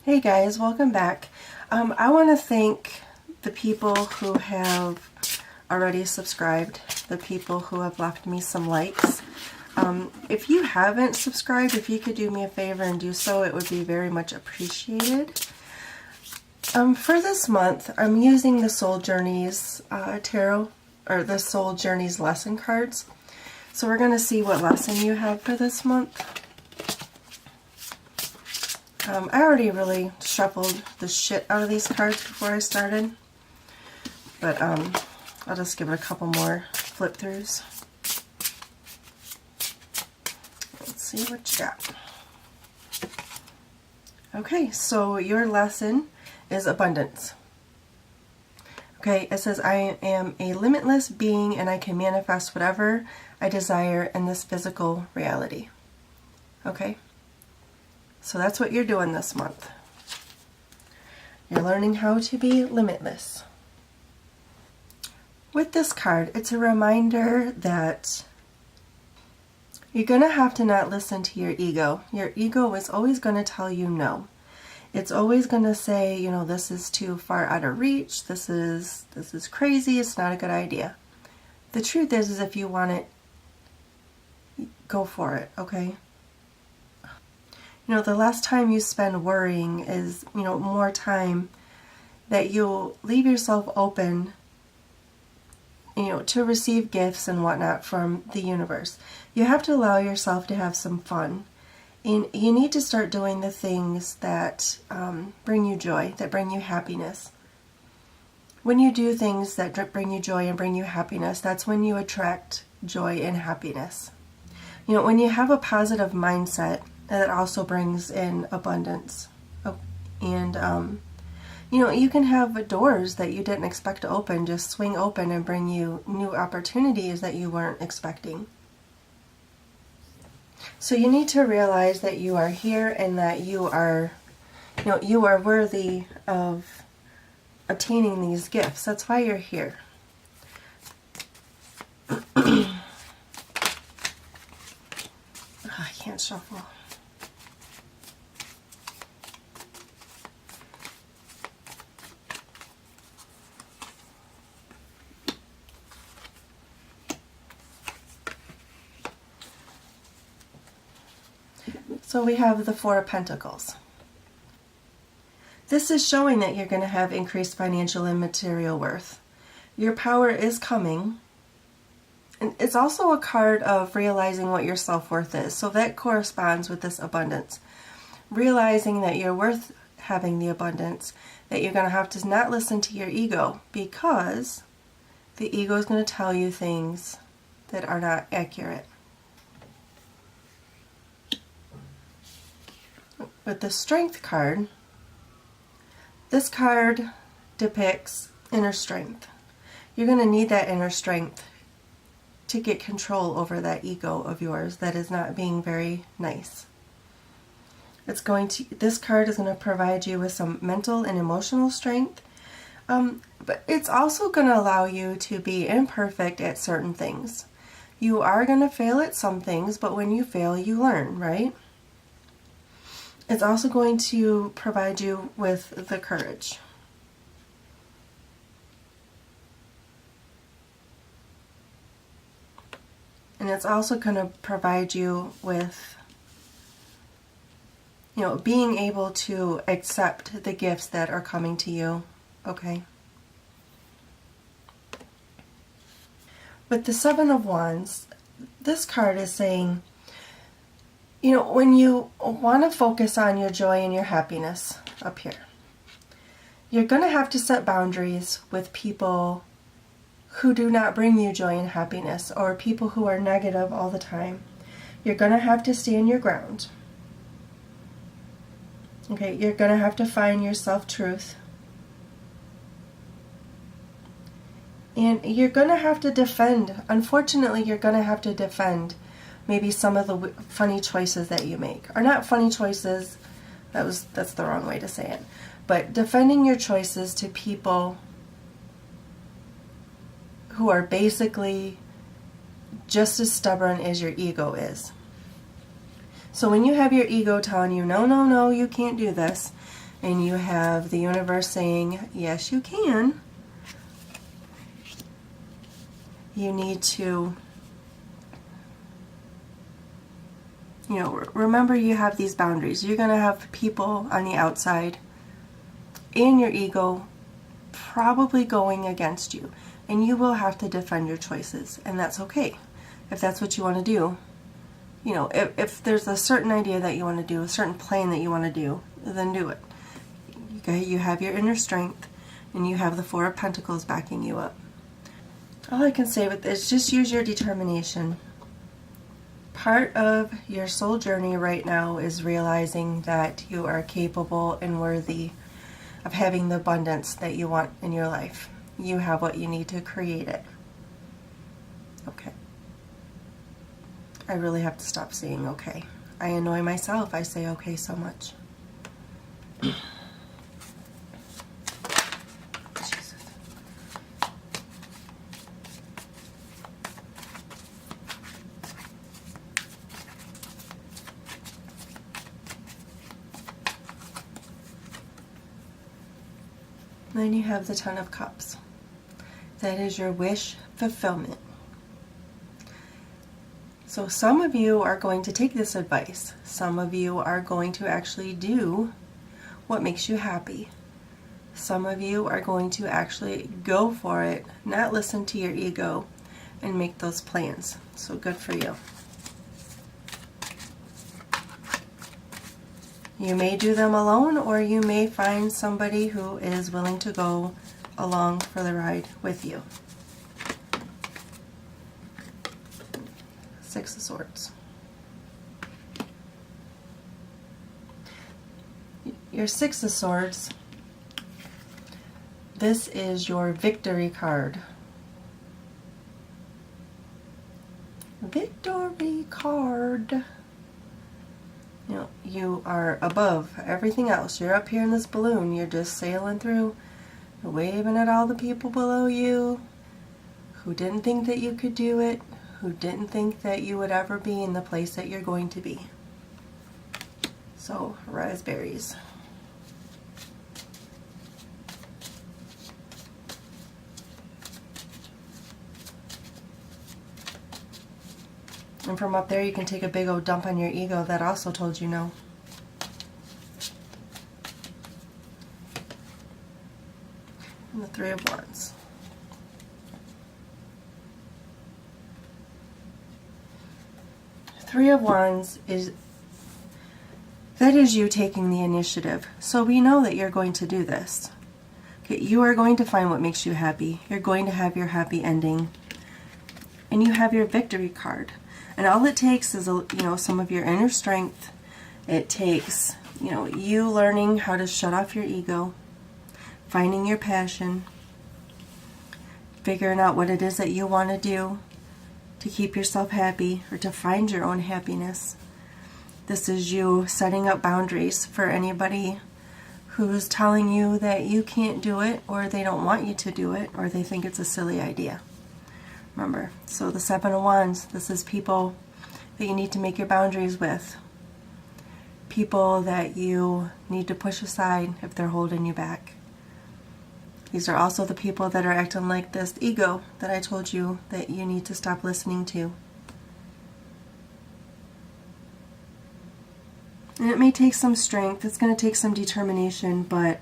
Hey guys, welcome back. I want to thank the people who have already subscribed, the people who have left me some likes. If you haven't subscribed, if you could do me a favor and do so, it would be very much appreciated. For this month, I'm using the Soul Journeys Tarot, or the Soul Journeys lesson cards. So we're going to see what lesson you have for this month. I already really shuffled the shit out of these cards before I started, but I'll just give it a couple more flip throughs. Let's see what you got. Okay, so your lesson is abundance. Okay, it says, I am a limitless being and I can manifest whatever I desire in this physical reality. Okay? So that's what you're doing this month. You're learning how to be limitless. With this card, it's a reminder that you're going to have to not listen to your ego. Your ego is always going to tell you no. It's always going to say, you know, this is too far out of reach. This is crazy. It's not a good idea. The truth is if you want it, go for it, okay? You know, the less time you spend worrying is, you know, more time that you'll leave yourself open, you know, to receive gifts and whatnot from the universe. You have to allow yourself to have some fun. And you need to start doing the things that bring you joy, that bring you happiness. When you do things that bring you joy and bring you happiness, that's when you attract joy and happiness. You know, when you have a positive mindset, that also brings in abundance. And, you know, you can have doors that you didn't expect to open just swing open and bring you new opportunities that you weren't expecting. So you need to realize that you are here and that you are, you know, you are worthy of obtaining these gifts. That's why you're here. I can't shuffle. So we have the Four of Pentacles. This is showing that you're going to have increased financial and material worth. Your power is coming. And it's also a card of realizing what your self-worth is. So that corresponds with this abundance. Realizing that you're worth having the abundance, that you're going to have to not listen to your ego, because the ego is going to tell you things that are not accurate. With the Strength card, this card depicts inner strength. You're going to need that inner strength to get control over that ego of yours that is not being very nice. This card is going to provide you with some mental and emotional strength, but it's also going to allow you to be imperfect at certain things. You are going to fail at some things, but when you fail, you learn, right? It's also going to provide you with the courage. And it's also going to provide you with, you know, being able to accept the gifts that are coming to you, okay? With the Seven of Wands, this card is saying, you know, when you want to focus on your joy and your happiness up here, you're going to have to set boundaries with people who do not bring you joy and happiness, or people who are negative all the time. You're going to have to stand your ground. Okay, you're going to have to find your self-truth. And you're going to have to defend. Unfortunately, you're going to have to defend maybe some of the funny choices that you make. Or not funny choices, that's the wrong way to say it. But defending your choices to people who are basically just as stubborn as your ego is. So when you have your ego telling you, no, no, no, you can't do this, and you have the universe saying, yes, you can. You need to, remember you have these boundaries. You're going to have people on the outside and your ego probably going against you. And you will have to defend your choices. And that's okay. If that's what you want to do. If there's a certain idea that you want to do, a certain plan that you want to do, then do it. Okay, you have your inner strength, and you have the Four of Pentacles backing you up. All I can say with this is just use your determination. Part of your soul journey right now is realizing that you are capable and worthy of having the abundance that you want in your life. You have what you need to create it. Okay. I really have to stop saying okay. I annoy myself. I say okay so much. Jesus. Then you have the Ten of Cups. That is your wish fulfillment. So some of you are going to take this advice. Some of you are going to actually do what makes you happy. Some of you are going to actually go for it, not listen to your ego, and make those plans. So good for you. You may do them alone, or you may find somebody who is willing to go along for the ride with you. Six of Swords. Your Six of Swords, this is your victory card. Victory card. You are above everything else. You're up here in this balloon. You're just sailing through. You're waving at all the people below you who didn't think that you could do it, who didn't think that you would ever be in the place that you're going to be. So, raspberries. And from up there you can take a big old dump on your ego that also told you no. And the Three of Wands. Three of Wands is you taking the initiative. So we know that you're going to do this. Okay, you are going to find what makes you happy. You're going to have your happy ending. And you have your victory card. And all it takes is some of your inner strength. It takes you learning how to shut off your ego, finding your passion, figuring out what it is that you want to do to keep yourself happy or to find your own happiness. This is you setting up boundaries for anybody who's telling you that you can't do it, or they don't want you to do it, or they think it's a silly idea. Remember, so the Seven of Wands, this is people that you need to make your boundaries with. People that you need to push aside if they're holding you back. These are also the people that are acting like this ego that I told you that you need to stop listening to. And it may take some strength, it's going to take some determination, but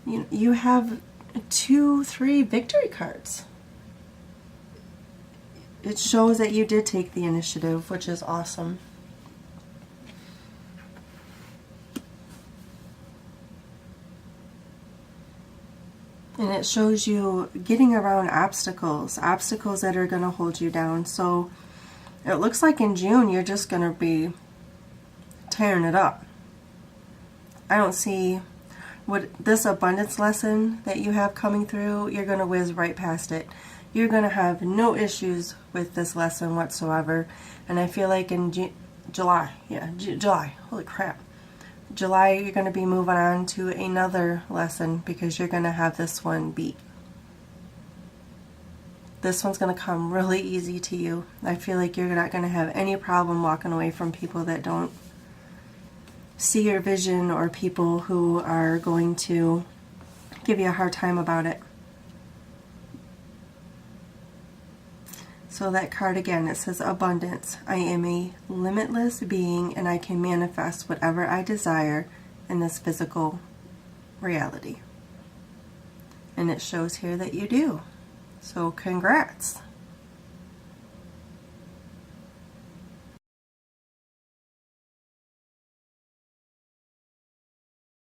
you have 2, 3 victory cards. It shows that you did take the initiative, which is awesome. And it shows you getting around obstacles that are going to hold you down. So it looks like in June you're just going to be tearing it up. I don't see what this abundance lesson that you have coming through, you're going to whiz right past it. You're going to have no issues with this lesson whatsoever. And I feel like in July, holy crap, July you're going to be moving on to another lesson because you're going to have this one beat. This one's going to come really easy to you. I feel like you're not going to have any problem walking away from people that don't see your vision or people who are going to give you a hard time about it. So that card again, it says abundance. I am a limitless being and I can manifest whatever I desire in this physical reality. And it shows here that you do. So congrats.